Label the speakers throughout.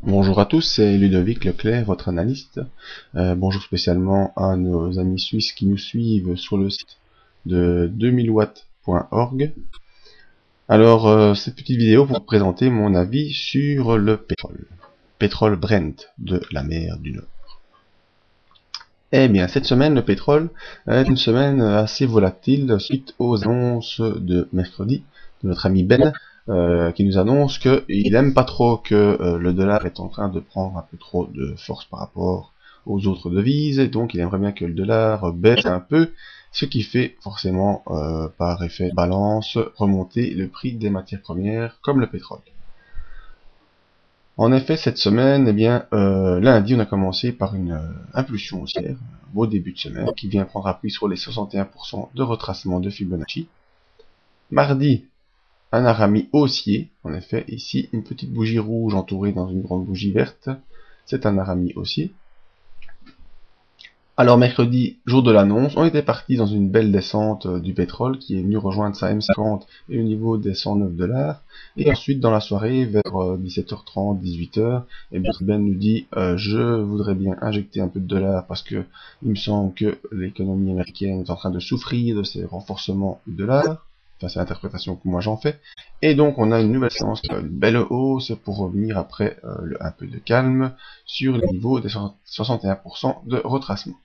Speaker 1: Bonjour à tous, c'est Ludovic Leclerc, votre analyste. Bonjour spécialement à nos amis suisses qui nous suivent sur le site de 2000watts.org. Alors, cette petite vidéo pour vous présenter mon avis sur le pétrole Brent de la mer du Nord. Eh bien, cette semaine, le pétrole est une semaine assez volatile suite aux annonces de mercredi de notre ami Ben, qui nous annonce qu'il aime pas trop que le dollar est en train de prendre un peu trop de force par rapport aux autres devises, et donc il aimerait bien que le dollar baisse un peu, ce qui fait forcément, par effet de balance, remonter le prix des matières premières, comme le pétrole. En effet, cette semaine, eh bien, lundi, on a commencé par une impulsion haussière, un beau début de semaine, qui vient prendre appui sur les 61% de retracement de Fibonacci. Mardi, un harami haussier, en effet, ici, une petite bougie rouge entourée dans une grande bougie verte, c'est un harami haussier. Alors mercredi, jour de l'annonce, on était parti dans une belle descente du pétrole qui est venu rejoindre sa M50 et au niveau des 109 $. Et ensuite, dans la soirée, vers 17h30, 18h, et bien Ben nous dit je voudrais bien injecter un peu de dollars parce que il me semble que l'économie américaine est en train de souffrir de ces renforcements du dollar. Enfin, c'est l'interprétation que moi j'en fais. Et donc, on a une nouvelle séance, une belle hausse pour revenir après un peu de calme sur le niveau des 61% de retracement.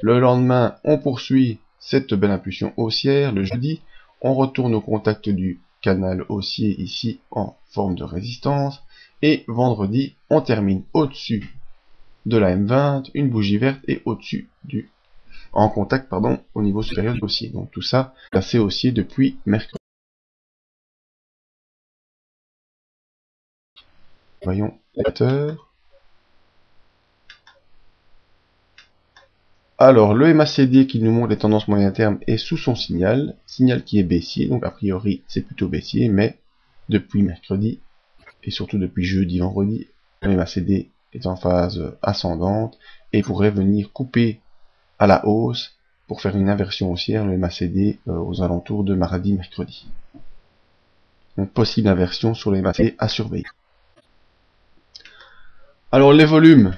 Speaker 1: Le lendemain, on poursuit cette belle impulsion haussière. Le jeudi, on retourne au contact du canal haussier ici en forme de résistance. Et vendredi, on termine au-dessus de la M20, une bougie verte et au-dessus en contact, au niveau supérieur du haussier. Donc tout ça, assez haussier depuis mercredi. Voyons l'indicateur. Alors, le MACD qui nous montre les tendances moyen terme est sous son signal qui est baissier, donc a priori c'est plutôt baissier, mais depuis mercredi, et surtout depuis jeudi, vendredi, le MACD est en phase ascendante et pourrait venir couper à la hausse pour faire une inversion haussière, le MACD aux alentours de mardi, mercredi. Donc possible inversion sur les MACD à surveiller. Alors les volumes,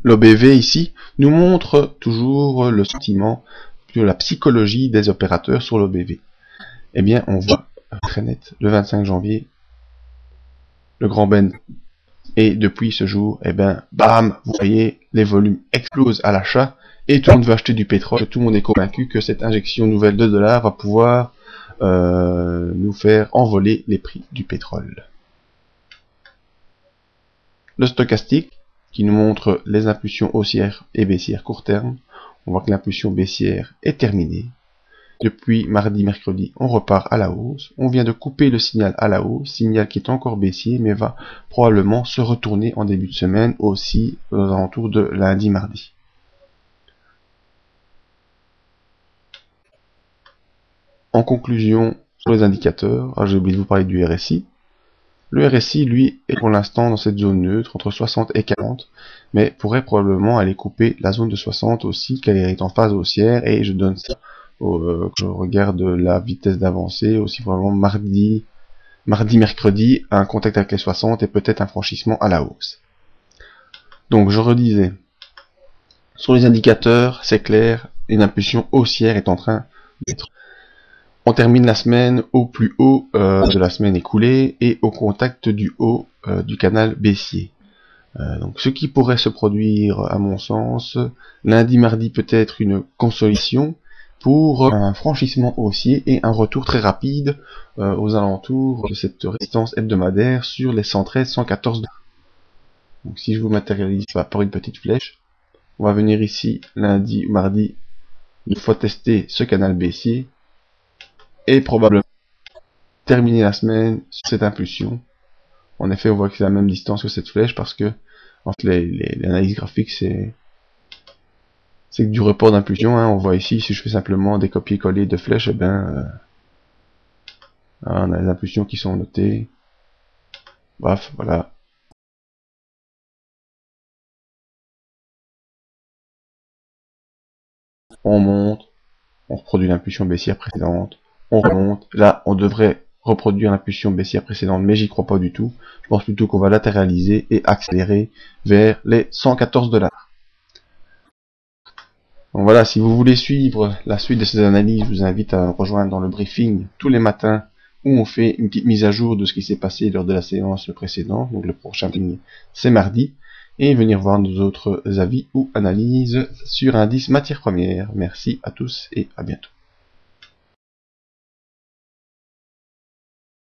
Speaker 1: l'OBV ici nous montre toujours le sentiment de la psychologie des opérateurs sur l'OBV. Eh bien, on voit très net le 25 janvier, le grand Ben. Et depuis ce jour, eh ben, bam, vous voyez, les volumes explosent à l'achat et tout le monde veut acheter du pétrole. Tout le monde est convaincu que cette injection nouvelle de dollars va pouvoir nous faire envoler les prix du pétrole. Le stochastique, qui nous montre les impulsions haussières et baissières court terme. On voit que l'impulsion baissière est terminée. Depuis mardi, mercredi, on repart à la hausse. On vient de couper le signal à la hausse, signal qui est encore baissier, mais va probablement se retourner en début de semaine, aussi aux alentours de lundi, mardi. En conclusion, sur les indicateurs, j'ai oublié de vous parler du RSI. Le RSI, lui, est pour l'instant dans cette zone neutre, entre 60 et 40, mais pourrait probablement aller couper la zone de 60 aussi, car elle est en phase haussière, et je donne ça, je regarde la vitesse d'avancée, aussi probablement mardi, mercredi, un contact avec les 60 et peut-être un franchissement à la hausse. Donc je redisais, sur les indicateurs, c'est clair, une impulsion haussière est en train d'être. On termine la semaine au plus haut de la semaine écoulée et au contact du haut du canal baissier. Donc ce qui pourrait se produire, à mon sens, lundi, mardi peut-être une consolidation pour un franchissement haussier et un retour très rapide aux alentours de cette résistance hebdomadaire sur les 113-114. Donc si je vous matérialise ça par une petite flèche, on va venir ici lundi, mardi, une fois testé ce canal baissier, et probablement terminer la semaine sur cette impulsion. En effet, on voit que c'est la même distance que cette flèche parce que en fait, l'analyse graphique c'est que du report d'impulsion. On voit ici, si je fais simplement des copier-coller de flèches, eh ben, on a les impulsions qui sont notées. Bref, voilà. On monte, on reproduit l'impulsion baissière précédente, on remonte. Là, on devrait reproduire l'impulsion baissière précédente, mais j'y crois pas du tout. Je pense plutôt qu'on va latéraliser et accélérer vers les 114 $. Donc voilà, si vous voulez suivre la suite de ces analyses, je vous invite à rejoindre dans le briefing tous les matins où on fait une petite mise à jour de ce qui s'est passé lors de la séance précédente. Donc le prochain briefing, c'est mardi. Et venir voir nos autres avis ou analyses sur indice matières premières. Merci à tous et à bientôt.